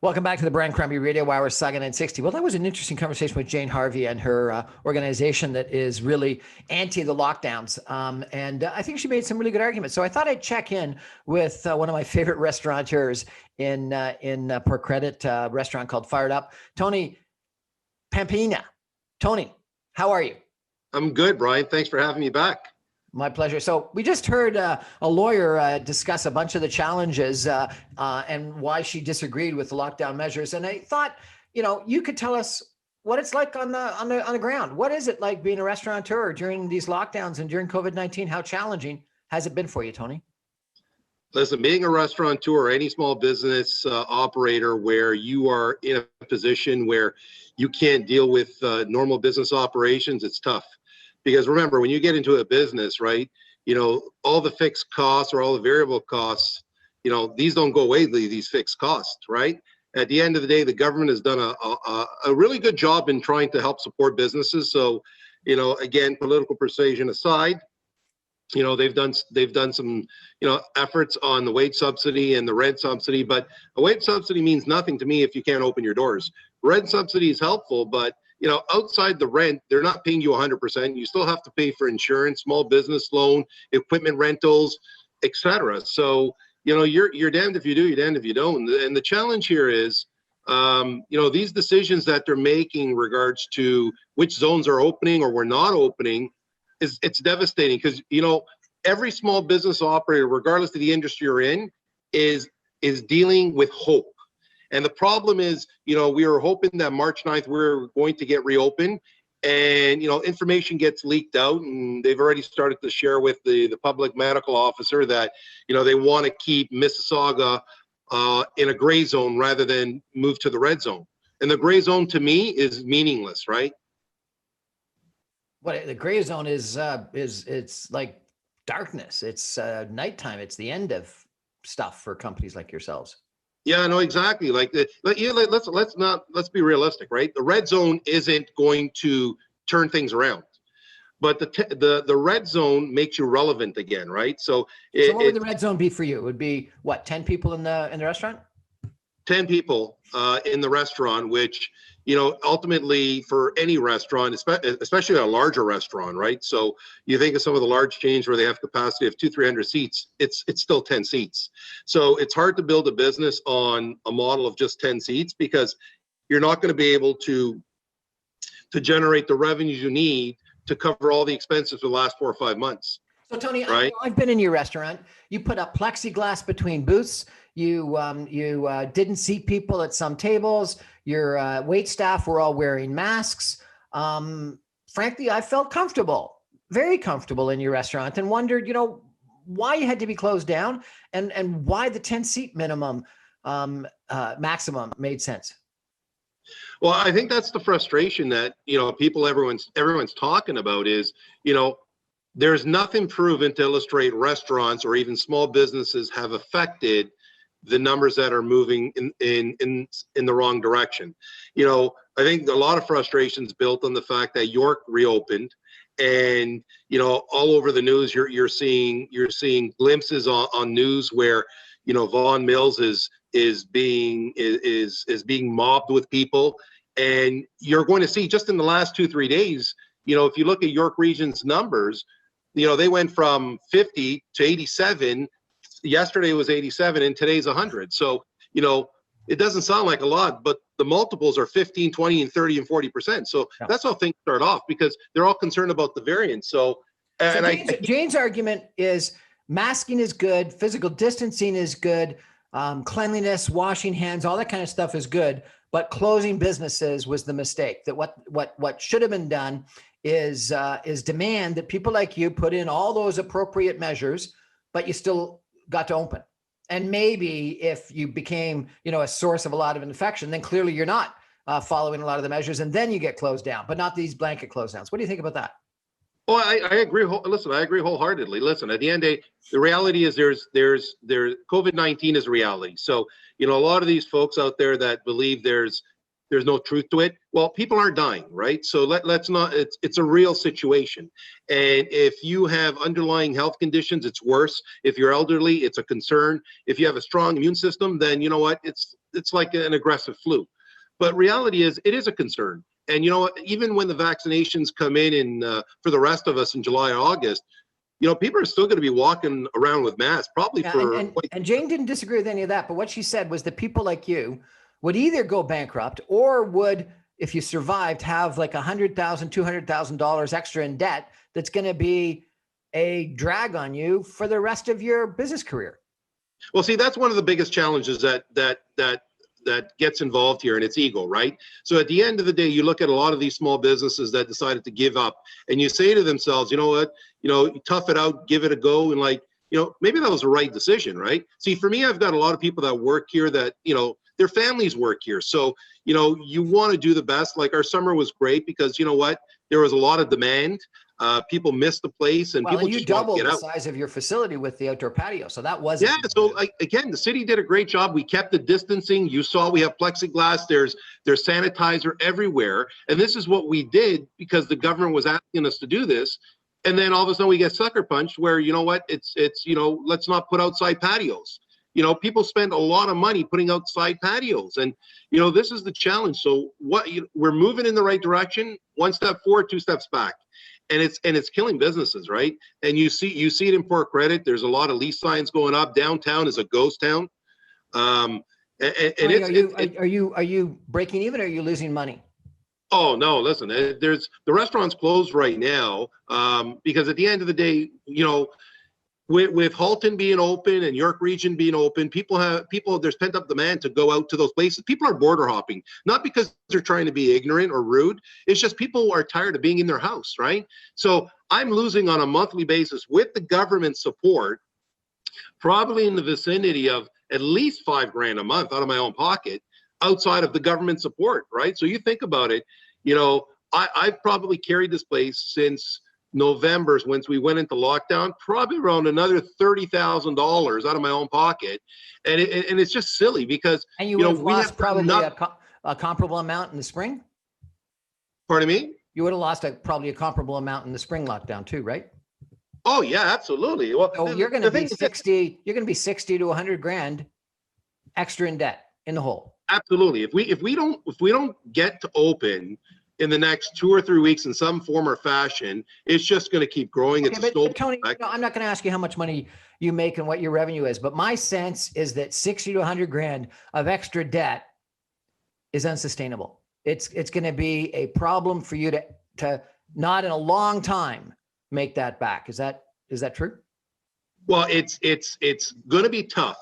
Welcome back to the Brian Crombie Radio Hour, Saga 960. Well, that was an interesting conversation with Jane Harvey and her organization that is really anti the lockdowns. And I think she made some really good arguments. So I thought I'd check in with one of my favorite restaurateurs in Port Credit, restaurant called Fired Up, Tony Pampena. Tony, how are you? I'm good, Brian. Thanks for having me back. My pleasure. So we just heard a lawyer discuss a bunch of the challenges and why she disagreed with the lockdown measures. And I thought, you could tell us what it's like on the ground. What is it like being a restaurateur during these lockdowns and during COVID-19? How challenging has it been for you, Tony? Listen, being a restaurateur or any small business operator where you are in a position where you can't deal with normal business operations, it's tough. Because remember, when you get into a business, right, all the fixed costs or all the variable costs, these don't go away, these fixed costs, right? At the end of the day, the government has done a really good job in trying to help support businesses. So, again, political persuasion aside, they've done some, efforts on the wage subsidy and the rent subsidy, but a wage subsidy means nothing to me if you can't open your doors. Rent subsidy is helpful, but outside the rent, they're not paying you 100%. You still have to pay for insurance, small business loan, equipment rentals, etc. So, you're damned if you do, you're damned if you don't. And the challenge here is, these decisions that they're making in regards to which zones are opening or we're not opening, it's devastating because, every small business operator, regardless of the industry you're in, is dealing with hope. And the problem is, we were hoping that March 9th we were going to get reopened, and information gets leaked out, and they've already started to share with the public medical officer that they want to keep Mississauga in a gray zone rather than move to the red zone. And the gray zone to me is meaningless, right? What the gray zone is it's like darkness. It's nighttime. It's the end of stuff for companies like yourselves. Yeah, no, exactly. Let's be realistic, right? The red zone isn't going to turn things around, but the red zone makes you relevant again, right? So what would the red zone be for you? It would be what, 10 people in the restaurant? 10 people in the restaurant, which ultimately for any restaurant, especially a larger restaurant, right? So you think of some of the large chains where they have capacity of 200-300 seats, it's still 10 seats. So it's hard to build a business on a model of just 10 seats because you're not going to be able to generate the revenues you need to cover all the expenses for the last 4 or 5 months. So Tony, right? I've been in your restaurant. You put up plexiglass between booths. You didn't seat people at some tables. Your wait staff were all wearing masks. Frankly, I felt comfortable, very comfortable in your restaurant, and wondered, why you had to be closed down and why the 10-seat minimum maximum made sense. Well, I think that's the frustration that everyone's talking about is, there's nothing proven to illustrate restaurants or even small businesses have affected the numbers that are moving in the wrong direction. I think a lot of frustrations built on the fact that York reopened, and all over the news you're seeing glimpses on news where Vaughan Mills is being mobbed with people, and you're going to see just in the last 2-3 days, if you look at York Region's numbers, they went from 50 to 87. Yesterday was 87 and today's 100. So, it doesn't sound like a lot, but the multiples are 15, 20, and 30 and 40%. So That's how things start off because they're all concerned about the variant. Jane's argument is masking is good, physical distancing is good, cleanliness, washing hands, all that kind of stuff is good, but closing businesses was the mistake. That what should have been done is demand that people like you put in all those appropriate measures, but you still got to open. And maybe if you became, a source of a lot of infection, then clearly you're not following a lot of the measures, and then you get closed down, but not these blanket close downs. What do you think about that? Well, I agree. Listen, I agree wholeheartedly. Listen, at the end of the day, the reality is there's COVID-19 is reality. So, a lot of these folks out there that believe there's there's no truth to it. Well, people are dying, right? So let's not, it's a real situation. And if you have underlying health conditions, it's worse. If you're elderly, it's a concern. If you have a strong immune system, then you know what, it's like an aggressive flu. But reality is, it is a concern. And you know what, even when the vaccinations come in for the rest of us in July or August, you know, people are still going to be walking around with masks, probably for. And Jane didn't disagree with any of that. But what she said was that people like you would either go bankrupt or would, if you survived, have like $100,000, $200,000 extra in debt that's going to be a drag on you for the rest of your business career. Well, see, that's one of the biggest challenges that gets involved here, and it's ego, right? So at the end of the day, you look at a lot of these small businesses that decided to give up, and you say to themselves, you know what, you know, tough it out, give it a go, and like, you know, maybe that was the right decision, right? See, for me, I've got a lot of people that work here that, you know, their families work here. So, you know, you want to do the best. Like our summer was great because, you know what, there was a lot of demand. People missed the place, and people just want to get out. You doubled the size of your facility with the outdoor patio, so that was So again, the city did a great job. We kept the distancing. You saw we have plexiglass. There's sanitizer everywhere, and this is what we did because the government was asking us to do this. And then all of a sudden we get sucker punched where, you know what, it's you know, let's not put outside patios. You know, people spend a lot of money putting outside patios, and you know, this is the challenge. So we're moving in the right direction. One step forward, two steps back. And it's killing businesses, right? And you see it in Port Credit. There's a lot of lease signs going up. Downtown is a ghost town. Are you breaking even, or are you losing money? Oh no, listen. The restaurant's closed right now because at the end of the day, you know, with Halton being open and York Region being open, there's pent up demand to go out to those places. People are border hopping, not because they're trying to be ignorant or rude. It's just people are tired of being in their house, right? So I'm losing on a monthly basis with the government support, probably in the vicinity of at least $5,000 a month out of my own pocket, outside of the government support, right? So you think about it, you know, I've probably carried this place since November, once we went into lockdown, probably around another $30,000 out of my own pocket, and it's just silly because you would have lost probably a comparable amount in the spring. Pardon me? You would have lost probably a comparable amount in the spring lockdown too, right? Oh yeah, absolutely. Well, so you're going to be 60. You're going to be 60 to 100 grand extra in debt in the hole. Absolutely. If we don't get to open in the next 2 or 3 weeks in some form or fashion, it's just going to keep growing. Okay, but Tony, I'm not going to ask you how much money you make and what your revenue is, but my sense is that 60 to 100 grand of extra debt is unsustainable. It's going to be a problem for you to not in a long time make that back. Is that true? Well, it's going to be tough.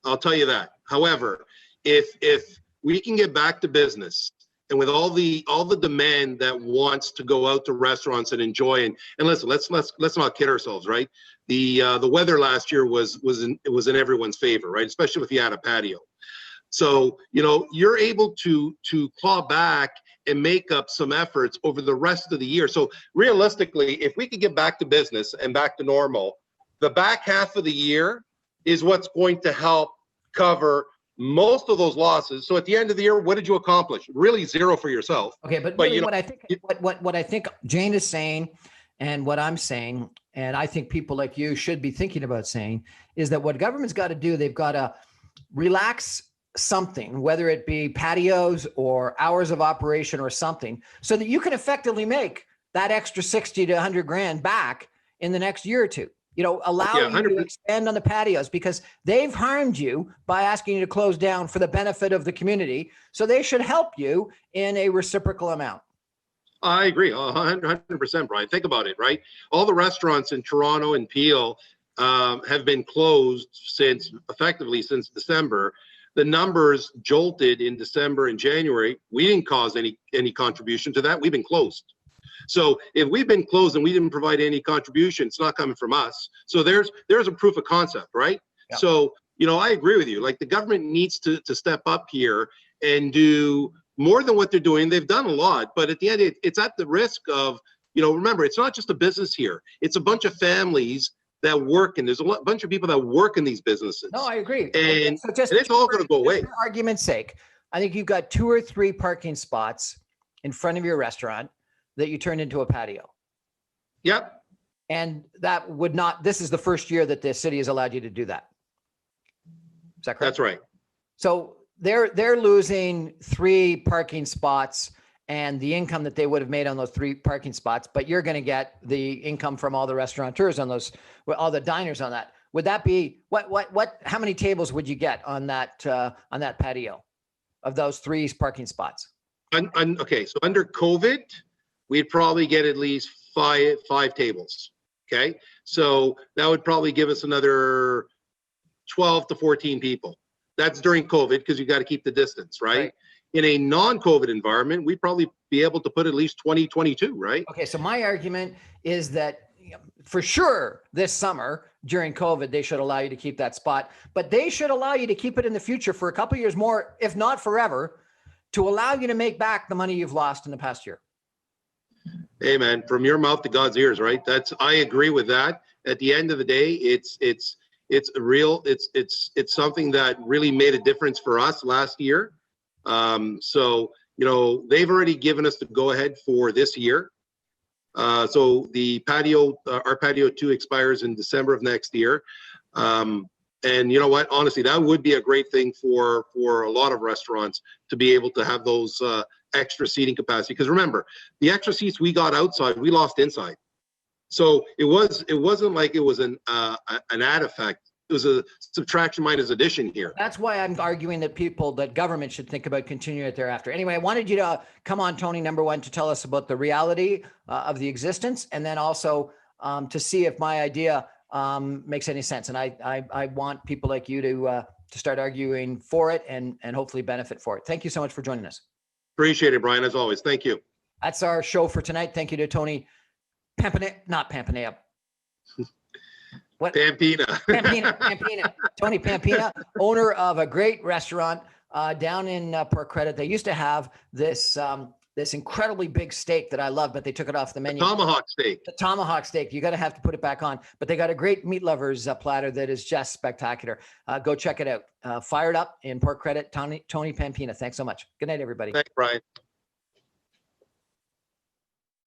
I'll tell you that. However, if we can get back to business, and with all the demand that wants to go out to restaurants and enjoy, and listen, let's not kid ourselves, right? The weather last year was in everyone's favor, right? Especially if you had a patio. So you know, you're able to claw back and make up some efforts over the rest of the year. So realistically, if we could get back to business and back to normal, the back half of the year is what's going to help cover most of those losses. So at the end of the year, what did you accomplish? Really zero for yourself. Okay, but really, you know, what I think Jane is saying, and what I'm saying, and I think people like you should be thinking about saying, is that what government's got to do, they've got to relax something, whether it be patios or hours of operation or something, so that you can effectively make that extra 60 to 100 grand back in the next year or two. You know, allow you to expand on the patios, because they've harmed you by asking you to close down for the benefit of the community. So they should help you in a reciprocal amount. I agree 100%, Brian. Think about it, right? All the restaurants in Toronto and Peel have been closed effectively since December. The numbers jolted in December and January. We didn't cause any contribution to that. We've been closed. So if we've been closed and we didn't provide any contribution, it's not coming from us. So there's a proof of concept, right? Yeah. So, you know, I agree with you. Like, the government needs to step up here and do more than what they're doing. They've done a lot, but at the end, it's at the risk of, you know, remember, it's not just a business here. It's a bunch of families that work, and there's a bunch of people that work in these businesses. No, I agree. And, so and it's all going to go away. For argument's sake, I think you've got 2 or 3 parking spots in front of your restaurant that you turn into a patio. Yep. And that would not, this is the first year that the city has allowed you to do that. Is that correct? That's right. So they're losing 3 parking spots and the income that they would have made on those 3 parking spots, but you're going to get the income from all the restaurateurs on those, all the diners on that. Would that be how many tables would you get on that patio of those 3 parking spots? Okay, so under COVID, we'd probably get at least five tables. Okay, so that would probably give us another 12 to 14 people. That's during COVID because you got to keep the distance, right? In a non-COVID environment, we'd probably be able to put at least 20, 22, right? Okay, so my argument is that for sure this summer during COVID, they should allow you to keep that spot, but they should allow you to keep it in the future for a couple of years more, if not forever, to allow you to make back the money you've lost in the past year. Hey man, from your mouth to God's ears, right? I agree with that. At the end of the day, it's something that really made a difference for us last year. So, you know, they've already given us the go ahead for this year. So the patio, our patio 2 expires in December of next year. And you know what, honestly, that would be a great thing for a lot of restaurants to be able to have those extra seating capacity. Because remember, the extra seats we got outside, we lost inside. So it wasn't like it was an add effect. It was a subtraction minus addition here. That's why I'm arguing that government should think about continuing it thereafter. Anyway, I wanted you to come on, Tony, number 1, to tell us about the reality of the existence, and then also to see if my idea makes any sense. And I want people like you to start arguing for it and hopefully benefit for it. Thank you so much for joining us. Appreciate it, Brian, as always. Thank you. That's our show for tonight. Thank you to Tony Pampena, not Pampena. What? Pampena. Pampena. Tony Pampena, owner of a great restaurant down in Port Credit. They used to have this incredibly big steak that I love, but they took it off the menu. Tomahawk steak. The tomahawk steak. You got to have to put it back on. But they got a great meat lovers platter that is just spectacular. Go check it out. Fired Up in Port Credit. Tony Pampena. Thanks so much. Good night, everybody. Thanks, Brian.